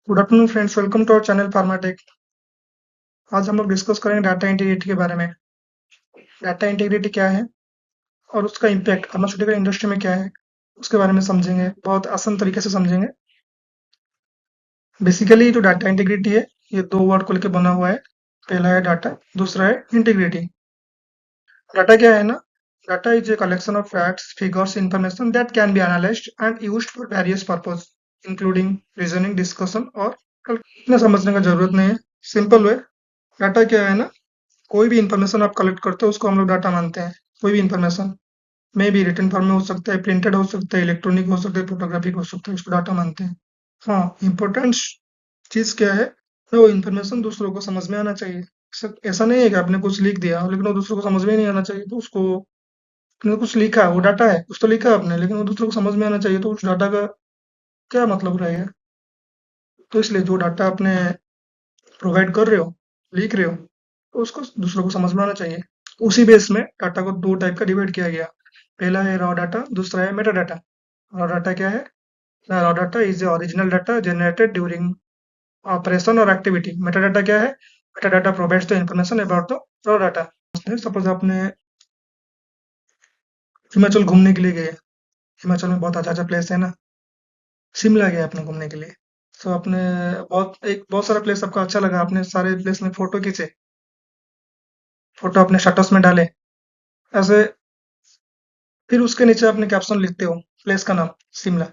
Good afternoon friends, welcome to our channel Pharmatech. आज हम लोग डिस्कस करेंगे डाटा इंटीग्रिटी के बारे में। डाटा इंटीग्रिटी क्या है और उसका इम्पैक्ट फार्मास्यूटिकल इंडस्ट्री में क्या है, उसके बारे में समझेंगे। बहुत आसान तरीके से समझेंगे। बेसिकली जो डाटा इंटीग्रिटी है, ये दो वर्ड को लेकर बना हुआ है। पहला है डाटा, दूसरा है इंटीग्रिटी। डाटा क्या है ना? Data is a collection of facts, figures, information that can be analysed and used for various purpose, including reasoning, discussion और इतना समझने का जरूरत नहीं है। Simple way. डाटा क्या है ना? कोई भी इंफॉर्मेशन आप कलेक्ट करते हो उसको हम लोग डाटा मानते हैं। कोई भी इंफॉर्मेशन में भी रिटन फॉर्म में हो सकता है, प्रिंटेड हो सकता है, इलेक्ट्रॉनिक हो सकता है, फोटोग्राफिक हो सकता है, उसको डाटा मानते हैं। हाँ, इम्पोर्टेंट चीज क्या है ना, वो इन्फॉर्मेशन दूसरों को समझ में आना चाहिए। ऐसा नहीं है कि आपने कुछ लिख दिया लेकिन वो दूसरों को समझ में ही नहीं आना चाहिए, तो उसको आपने कुछ लिखा है, वो डाटा है, कुछ तो लिखा है आपने, लेकिन वो दूसरों को समझ में आना चाहिए, तो उस डाटा का क्या मतलब रहेगा? तो इसलिए जो डाटा आपने प्रोवाइड कर रहे हो, लिख रहे हो, तो उसको दूसरों को समझ में आना चाहिए। उसी बेस में डाटा को दो टाइप का डिवाइड किया गया। पहला है रॉ डाटा, दूसरा है मेटा डाटा। रॉ डाटा क्या है? Raw data is original data generated during operation और एक्टिविटी। मेटा डाटा क्या है? Meta data provides the information about the raw data. Suppose आपने हिमाचल घूमने के लिए गए। हिमाचल में बहुत अच्छा अच्छा प्लेस है ना। शिमला गए आपने घूमने के लिए। तो आपने बहुत सारा प्लेस आपको अच्छा लगा, आपने सारे प्लेस में फोटो खींचे, फोटो अपने स्टेटस में डाले। ऐसे फिर उसके नीचे अपने कैप्शन लिखते हो, प्लेस का नाम शिमला,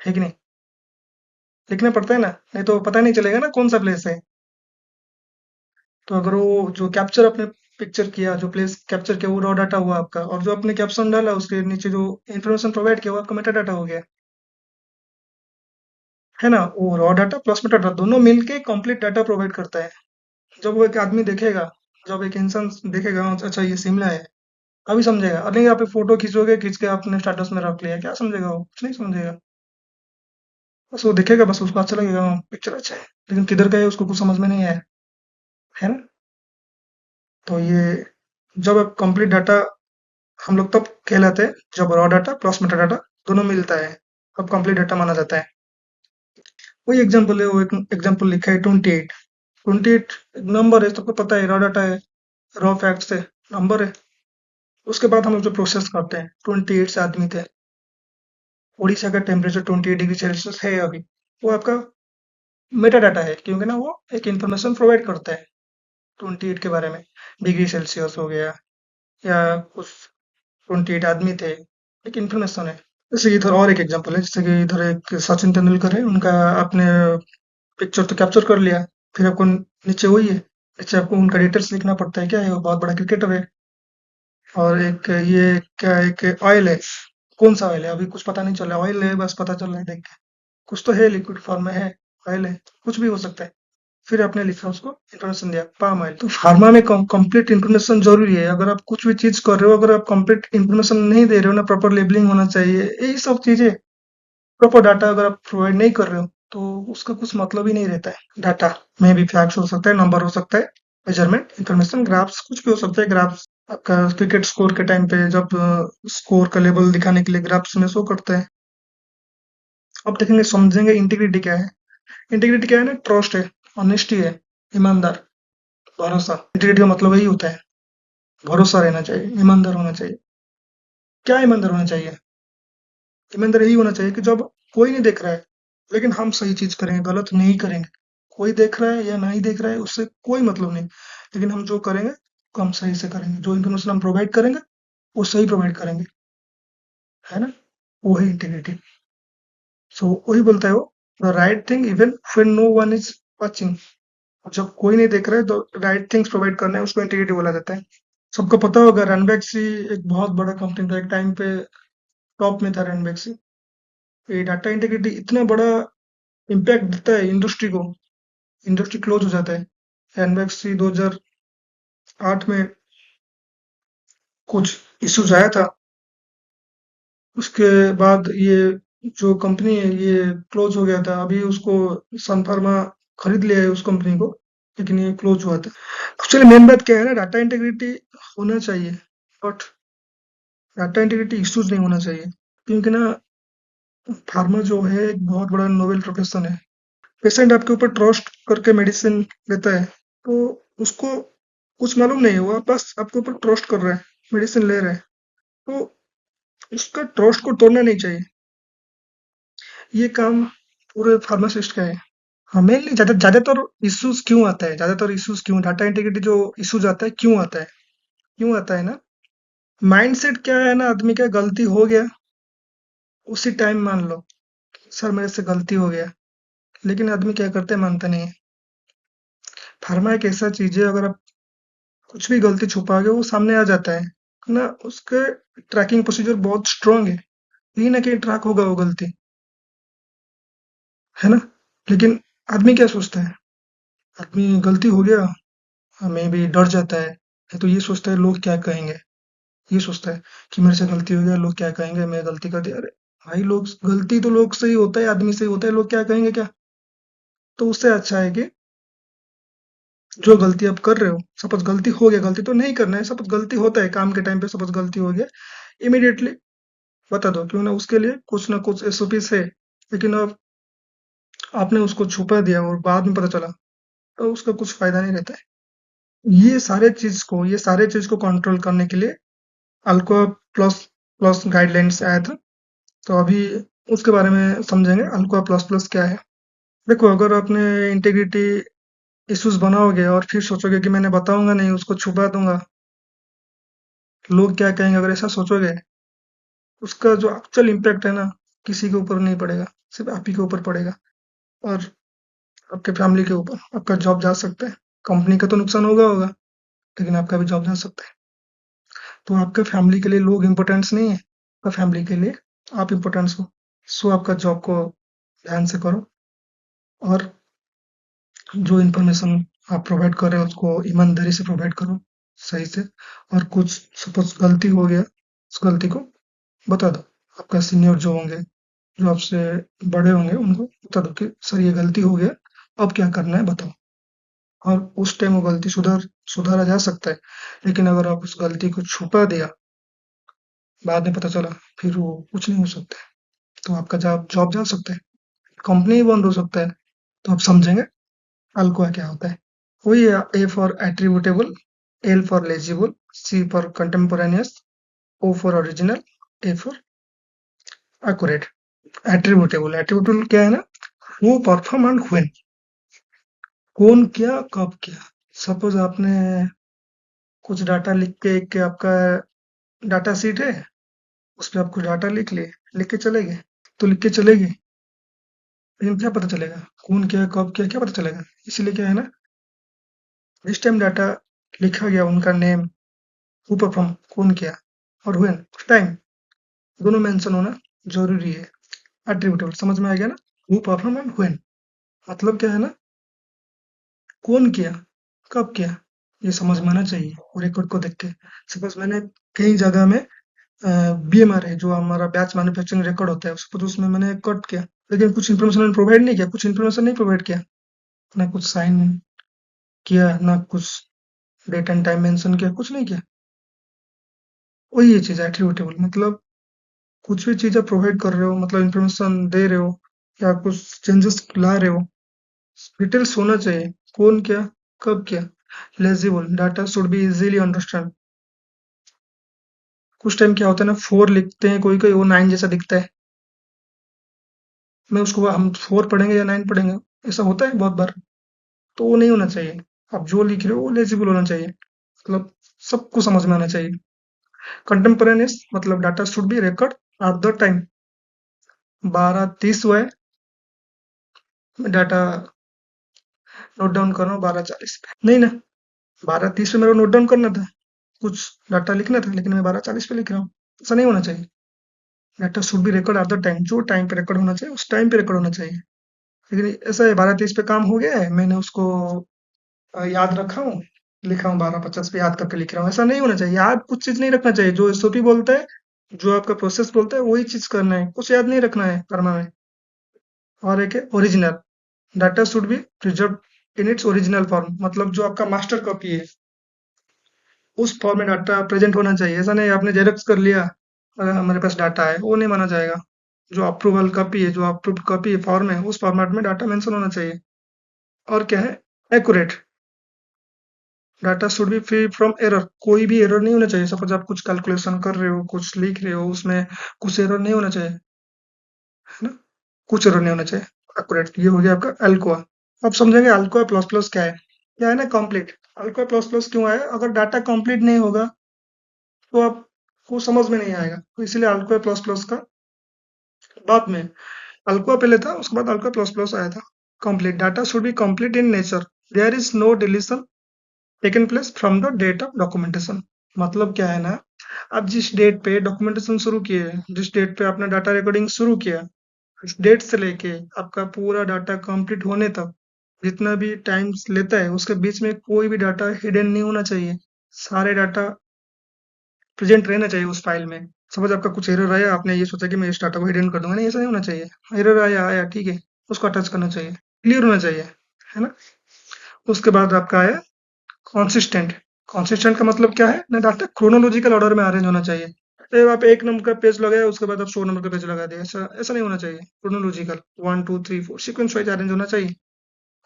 है कि नहीं? लिखना पड़ता है ना, नहीं तो पता नहीं चलेगा ना कौन सा प्लेस है। तो अगर वो जो कैप्चर आपने पिक्चर किया, जो प्लेस कैप्चर किया, वो रॉ डाटा हुआ आपका, और जो आपने कैप्शन डाला उसके नीचे जो इन्फॉर्मेशन प्रोवाइड किया वो आपका मेटा डाटा हो गया, है ना? वो raw data plus Meta data दोनों मिलके कंप्लीट डाटा प्रोवाइड करता है। जब वो एक आदमी देखेगा, जब एक इंसान देखेगा, "हाँ, अच्छा ये शिमला है", अभी समझेगा। और नहीं आप फोटो खींचोगे, खींच के आपने स्टेटस में रख लिया, क्या समझेगा वो? कुछ नहीं समझेगा। बस वो देखेगा, बस उसको अच्छा लगेगा, हाँ, पिक्चर अच्छा है, लेकिन किधर का है उसको कुछ समझ में नहीं आया, है ना? तो ये जब आप कंप्लीट डाटा, हम लोग तब कहलाते हैं जब raw data plus Meta data दोनों मिलता है, अब कंप्लीट डाटा माना जाता है। वही एग्जांपल है, वो एक एग्जांपल लिखा है 28। 28 नंबर है, सबको पता है, रॉ डाटा है, रॉ फैक्ट्स है, नंबर है। उसके बाद हम लोग जो प्रोसेस करते हैं, 28 से आदमी थे, उड़ीसा का टेम्परेचर 28 डिग्री सेल्सियस है अभी, वो आपका मेटा डाटा है, क्योंकि ना वो एक इंफॉर्मेशन प्रोवाइड करता है 28 के बारे में। डिग्री सेल्सियस हो गया, या कुछ 28 आदमी थे, एक इन्फॉर्मेशन है। जैसे इधर और एक एग्जांपल है, जैसे कि इधर एक सचिन तेंदुलकर है, उनका आपने पिक्चर तो कैप्चर कर लिया, फिर आपको नीचे वही है, नीचे आपको उनका डिटेल्स लिखना पड़ता है, क्या है वो बहुत बड़ा क्रिकेटर है। और एक ये क्या, एक ऑयल है, कौन सा ऑयल है अभी कुछ पता नहीं चल रहा, ऑयल है बस पता चल रहा है देख के, कुछ तो है, लिक्विड फॉर्म में है, ऑयल है, कुछ भी हो सकता है। फिर आपने लिखा, उसको इन्फॉर्मेशन दिया पाम ऑयल। तो फार्मा में कंप्लीट इन्फॉर्मेशन जरूरी है। अगर आप कुछ भी चीज कर रहे हो, अगर आप कंप्लीट इन्फॉर्मेशन नहीं दे रहे हो ना, प्रॉपर लेबलिंग होना चाहिए, यही सब चीजें, प्रॉपर डाटा अगर आप प्रोवाइड नहीं कर रहे हो, तो उसका कुछ मतलब ही नहीं रहता है। डाटा में भी फैक्ट्स हो सकता है, नंबर हो सकता है, मेजरमेंट, इंफॉर्मेशन, ग्राफ्स, कुछ भी हो सकता है। ग्राफ्स आपका क्रिकेट स्कोर के टाइम पे जब स्कोर का लेवल दिखाने के लिए ग्राफ्स में शो करता है। अब देखेंगे, समझेंगे इंटीग्रिटी क्या है। इंटीग्रिटी क्या है ना? ट्रस्ट है, ऑनेस्टी है, ईमानदार, भरोसा। इंटीग्रिटी का मतलब यही होता है, भरोसा रहना चाहिए, ईमानदार होना चाहिए। क्या ईमानदार होना चाहिए? ईमानदार यही होना चाहिए कि जब कोई नहीं देख रहा है, लेकिन हम सही चीज करेंगे, गलत नहीं करेंगे। कोई देख रहा है या नहीं देख रहा है, उससे कोई मतलब नहीं, लेकिन हम जो करेंगे वो हम सही से करेंगे। जो इन्फॉर्मेशन हम प्रोवाइड करेंगे वो सही प्रोवाइड करेंगे, है ना? वही इंटीग्रिटी। सो वही बोलता है वो, the right thing even when no one is watching. जब कोई नहीं देख रहा है तो राइट थिंग्स प्रोवाइड करना है, उसको इंटीग्रिटी बोला जाता है। सबको पता होगा रनबैक्सी एक बहुत बड़ा कंपनी था, एक टाइम पे टॉप में था रनबैक्सी। ये डाटा इंटीग्रिटी इतना बड़ा इम्पैक्ट देता है इंडस्ट्री को, इंडस्ट्री क्लोज हो जाता है। रनबैक्सी 2008 में कुछ इश्यूज आया था, उसके बाद ये जो कंपनी है ये क्लोज हो गया था। अभी उसको सन फार्मा खरीद लिया है उस कंपनी को, लेकिन ये क्लोज हुआ था। एक्चुअली मेन बात क्या है ना, डाटा इंटीग्रिटी होना चाहिए, बट डाटा इंटीग्रिटी इश्यूज नहीं होना चाहिए, क्योंकि ना फार्मा जो है एक बहुत बड़ा नोबेल प्रोफेशन है। पेशेंट आपके ऊपर ट्रस्ट करके मेडिसिन लेता है, तो उसको कुछ मालूम नहीं है, वो बस आपके ऊपर ट्रस्ट कर रहा है, मेडिसिन ले रहा है, तो उसका ट्रस्ट को तोड़ना नहीं चाहिए। ये काम पूरे फार्मासिस्ट का है। हाँ, मेनली ज़्यादातर इश्यूज़ क्यों आता है, ज़्यादातर इश्यूज़ क्यों डाटा इंटीग्रिटी जो इश्यूज़ आता है, क्यों आता है? क्यों आता है ना, माइंडसेट क्या है ना आदमी का, गलती हो गया, उसी टाइम मान लो, सर मेरे से गलती हो गया, लेकिन आदमी क्या करते हैं, मानते नहीं है। फार्मा एक ऐसा चीज़ है, अगर आप कुछ भी गलती छुपाओगे, वो सामने आ जाता है ना, उसके ट्रैकिंग प्रोसीजर बहुत स्ट्रांग है, कहीं ना कहीं ट्रैक होगा वो गलती, है ना। लेकिन आदमी क्या सोचता है, आदमी गलती हो गया, हमें भी डर जाता है, या तो ये सोचता है लोग क्या कहेंगे, ये सोचता है कि मेरे से गलती हो गया, लोग क्या कहेंगे, मैं गलती कर दिया, अरे भाई, लोग गलती तो लोग से ही होता है, आदमी से ही होता है, लोग क्या कहेंगे क्या। तो उससे अच्छा है कि जो गलती आप कर रहे हो, सपोज गलती हो गया, गलती तो नहीं करना है, सपोज गलती होता है काम के टाइम पे, सपोज गलती हो गया, इमीडिएटली बता दो, क्यों ना उसके लिए कुछ ना कुछ एसओपी है, लेकिन अब आपने उसको छुपा दिया और बाद में पता चला, तो उसका कुछ फायदा नहीं रहता है। ये सारे चीज को कंट्रोल करने के लिए अल्कोआ प्लस प्लस गाइडलाइंस आया था, तो अभी उसके बारे में समझेंगे, अल्कोआ प्लस प्लस क्या है। देखो, अगर आपने इंटीग्रिटी इश्यूज बनाओगे और फिर सोचोगे कि मैंने बताऊंगा नहीं, उसको छुपा दूंगा, लोग क्या कहेंगे, अगर ऐसा सोचोगे, उसका जो एक्चुअल इम्पैक्ट है ना, किसी के ऊपर नहीं पड़ेगा, सिर्फ आप ही के ऊपर पड़ेगा, और आपके फैमिली के ऊपर। आपका जॉब जा सकता है, कंपनी का तो नुकसान होगा, लेकिन आपका भी जॉब जा सकता है। तो आपके फैमिली के लिए लोग इम्पोर्टेंस नहीं है, आपका फैमिली के लिए आप इम्पोर्टेंस हो। सो आपका जॉब को ध्यान से करो, और जो इन्फॉर्मेशन आप प्रोवाइड कर रहे हो उसको ईमानदारी से प्रोवाइड करो, सही से। और कुछ सपोज गलती हो गया, उस गलती को बता दो, आपका सीनियर जो होंगे, जो आपसे बड़े होंगे, उनको बता दो कि सर ये गलती हो गया, अब क्या करना है बताओ। और उस टाइम वो गलती सुधारा जा सकता है, लेकिन अगर आप उस गलती को छुपा दिया, बाद में पता चला, फिर वो कुछ नहीं हो सकता है, तो आपका जॉब जॉब जा सकता है, कंपनी ही बंद हो सकता है। तो आप समझेंगे अल्कोआ क्या होता है। वही है, A for attributable, L for legible, C for contemporaneous, O for original, A for accurate. Attributable क्या है ना, वो परफॉर्म एंड व्हेन, कौन किया कब किया। सपोज आपने कुछ डाटा लिख के, एक आपका डाटा शीट है, उस पे आप कुछ डाटा लिख के चले गए, तो लिख के चले गए, लेकिन क्या पता चलेगा, कौन किया कब किया, क्या पता चलेगा। इसीलिए क्या है ना, जिस टाइम डाटा लिखा गया, उनका नेम, हु परफॉर्म, कौन किया, और व्हेन, टाइम, दोनों मेंशन होना जरूरी है। एट्रीब्यूटेबल समझ में आ गया ना, हु परफॉर्म एंड व्हेन, मतलब क्या है ना, कौन किया, कब किया, ये समझ में आना चाहिए, और रिकॉर्ड को देख के। सपोज मैंने कई जगह में बीएमआर है, जो हमारा बैच मैन्युफैक्चरिंग रिकॉर्ड होता है, सपोज उसमें मैंने कट किया, लेकिन कुछ इन्फॉर्मेशन मैंने प्रोवाइड नहीं किया, कुछ इन्फॉर्मेशन नहीं प्रोवाइड किया, ना कुछ साइन किया, ना कुछ डेट एंड टाइम मेंशन किया, कुछ नहीं किया। वही ये चीज़ है एट्रीब्यूटेबल, मतलब कुछ भी चीज़ आप प्रोवाइड कर रहे हो, मतलब इन्फॉर्मेशन दे रहे हो, या कुछ चेंजेस ला रहे हो, डिटेल्स होना चाहिए, कौन किया, कब किया। Legible, data should be easily understand. कुछ टाइम क्या होता है ना, फोर लिखते हैं, कोई कोई वो नाइन जैसा दिखता है, मैं उसको, हम फोर पढ़ेंगे या नाइन पढ़ेंगे, ऐसा होता है बहुत बार, तो वो नहीं होना चाहिए। आप जो लिख रहे हो वो लेजिबल होना चाहिए, मतलब सबको समझ में आना चाहिए। कंटेम्पोरेनियस मतलब data should B record at the time. 12:30 हुआ है, मैं डाटा नोट डाउन कर रहा हूँ 12:40 पे, नहीं ना, 12:30 पे मेरे को नोट डाउन करना था, कुछ डाटा लिखना था, लेकिन मैं 12:40 पे लिख रहा हूँ। ऐसा नहीं होना चाहिए। Data should B record at the time, जो टाइम पे रिकॉर्ड होना चाहिए उस टाइम पे रिकॉर्ड होना चाहिए। लेकिन ऐसा है, 12:30 पे काम हो गया है, मैंने उसको याद रखा हूँ, लिखा हूँ 12:50 पे याद करके लिख रहा हूँ, ऐसा नहीं होना चाहिए। याद कुछ चीज नहीं रखना चाहिए, जो एसओपी बोलता है, जो आपका प्रोसेस बोलता है, वही चीज करना है, कुछ याद नहीं रखना है करना है। और एक है original, data should be preserve in its original form, मतलब जो आपका मास्टर कॉपी है, उस फॉर्म में डाटा प्रेजेंट होना चाहिए। ऐसा नहीं आपने जेरॉक्स कर लिया, हमारे पास डाटा है, वो नहीं माना जाएगा। जो अप्रूवल कॉपी है, जो अप्रूव्ड कॉपी है, फॉर्म है, उस फॉर्मेट में डाटा मेंशन होना चाहिए। और क्या है? Accurate. Data should B free from error. कोई भी एरर नहीं होना चाहिए। सपोज आप कुछ कैलकुलेशन कर रहे हो, कुछ लिख रहे हो, उसमें कुछ एरर नहीं होना चाहिए, है ना? कुछ एरर नहीं होना चाहिए। एक्यूरेट। ये हो गया आपका अल्कोआ। अब समझेंगे अल्कोआ प्लस प्लस क्या है। क्या है ना, कंप्लीट। अल्कोआ प्लस प्लस क्यों है? अगर डाटा कंप्लीट नहीं होगा तो आपको समझ में नहीं आएगा, तो इसीलिए अल्कोआ प्लस प्लस का बाद में। अल्कोआ पहले था, उसके बाद अल्कोआ प्लस प्लस आया था। Complete. Data should be complete in nature. There is no deletion taken place from the date of documentation. मतलब क्या है ना, आप जिस डेट पे डॉक्यूमेंटेशन शुरू किए, जिस डेट पे आपने डाटा रिकॉर्डिंग शुरू किया, उस डेट से लेके आपका पूरा डाटा कंप्लीट होने तक जितना भी टाइम लेता है, उसके बीच में कोई भी डाटा हिडन नहीं होना चाहिए। सारे डाटा प्रेजेंट रहना चाहिए उस फाइल में। सपोज आपका कुछ एरर आया, आपने ये सोचा कि मैं इस डाटा को हिडन कर दूंगा, नहीं, ऐसा नहीं होना चाहिए। एरर आया आया, ठीक है, उसको अटैच करना चाहिए, क्लियर होना चाहिए, है ना? उसके बाद आपका आया कंसिस्टेंट। कंसिस्टेंट का मतलब क्या है ना, डाटा क्रोनोलॉजिकल ऑर्डर में अरेंज होना चाहिए। आप एक नंबर का पेज लगाया, उसके बाद आप 100 नंबर का पेज लगा दिया, ऐसा ऐसा नहीं होना चाहिए। क्रोनोलॉजिकल 1 2 3 4 सीक्वेंस वाइज अरेंज होना चाहिए।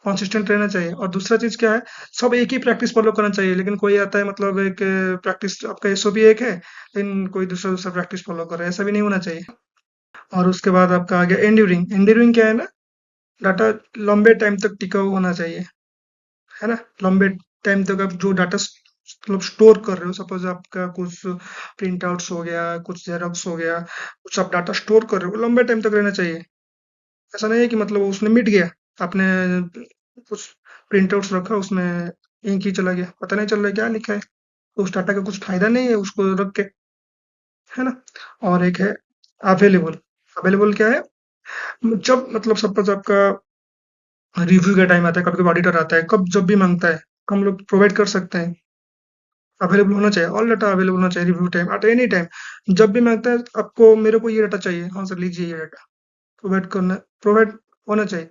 कंसिस्टेंट रहना चाहिए। और दूसरा चीज क्या है, सब एक ही प्रैक्टिस फॉलो करना चाहिए। लेकिन कोई आता है, मतलब एक प्रैक्टिस, आपका एसओपी एक है, लेकिन कोई दूसरा दूसरा प्रैक्टिस फॉलो कर रहा है, ऐसा भी नहीं होना चाहिए। और उसके बाद आपका आ गया एंड्यूरिंग। एंड्यूरिंग क्या है ना, डाटा लंबे टाइम तक टिकाऊ होना चाहिए, है ना? लंबे टाइम तक आप जो डाटा मतलब स्टोर कर रहे हो, सपोज आपका कुछ प्रिंट आउट्स हो गया, कुछ जेरॉक्स हो गया, कुछ आप डाटा स्टोर कर रहे हो, वो लंबे टाइम तक रहना चाहिए। ऐसा नहीं है कि मतलब उसने मिट गया, आपने कुछ प्रिंट आउट्स रखा, उसमें इंक ही चला गया, पता नहीं चल रहा है क्या लिखा है, तो उस डाटा का कुछ फायदा नहीं है उसको रख के, है ना? और एक है अवेलेबल। अवेलेबल क्या है, जब मतलब सपोज आपका रिव्यू का टाइम आता है, कभी कभी ऑडिटर आता है, कब जब भी मांगता है, हम लोग प्रोवाइड कर सकते हैं। अवेलेबल होना चाहिए, ऑल डाटा अवेलेबल होना चाहिए, review time at any time. जब भी मांगता है आपको, मेरे को ये डाटा चाहिए, हाँ सर लीजिए ये डाटा, प्रोवाइड होना चाहिए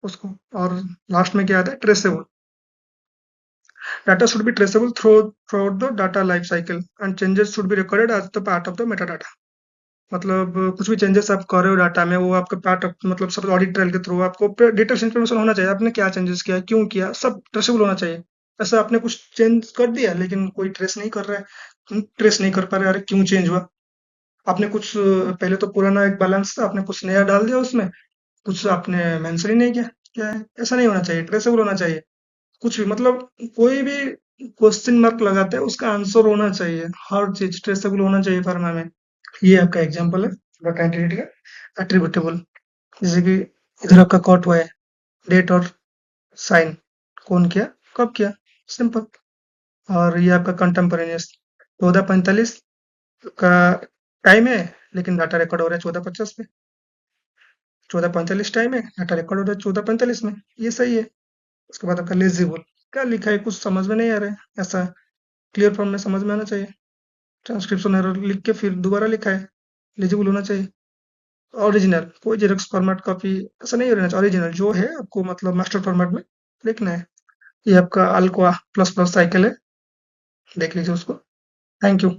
उसको। और लास्ट में क्या आता है, traceable. Data should be traceable throughout the data life cycle and changes should be recorded as the part of the metadata. मतलब कुछ भी चेंजेस आप कर रहे हो डाटा में, वो आपका पार्ट ऑफ, मतलब सब ऑडिट ट्रायल के थ्रू आपको डिटेल्स इन्फॉर्मेशन होना चाहिए, आपने क्या चेंजेस किया, क्यों किया, सब ट्रेसेबल होना चाहिए। ऐसा आपने कुछ चेंज कर दिया लेकिन कोई ट्रेस नहीं कर रहा है, ट्रेस नहीं कर पा रहे, अरे क्यों चेंज हुआ? आपने कुछ पहले तो पुराना एक बैलेंस था, आपने कुछ नया डाल दिया उसमें, कुछ आपने मेंशन ही नहीं किया, क्या है? ऐसा नहीं होना चाहिए, ट्रेसेबल होना चाहिए। कुछ भी मतलब, कोई भी क्वेश्चन मार्क लगाते हैं उसका आंसर होना चाहिए, हर चीज ट्रेसेबल होना चाहिए फार्मा में। ये आपका एग्जांपल है डाटा एंटिटी का एट्रीब्यूटेबल। जैसे कि इधर आपका कॉट हुआ है, डेट और साइन, कौन किया, कब किया, सिंपल। और ये आपका कंटेम्पोरेनियस, 14:45 का टाइम है, लेकिन डाटा रिकॉर्ड हो रहा है 14:50 पे। 14:45 टाइम है, डाटा रिकॉर्ड हो रहा है 14:45 में, ये सही है। उसके बाद आपका लेजिबल। क्या लिखा है, कुछ समझ में नहीं आ रहा है, ऐसा क्लियर फॉर्म में समझ में आना चाहिए। ट्रांसक्रिप्शन एरर लिख के फिर दोबारा लिखा है, लेजिबल होना चाहिए। ओरिजिनल, कोई जेरॉक्स फॉर्मेट कॉपी ऐसा नहीं रहना चाहिए, ओरिजिनल जो है आपको मतलब मास्टर फॉर्मेट में लिखना है। ये आपका अल्कोआ प्लस प्लस साइकिल है, देख लीजिए उसको। Thank you.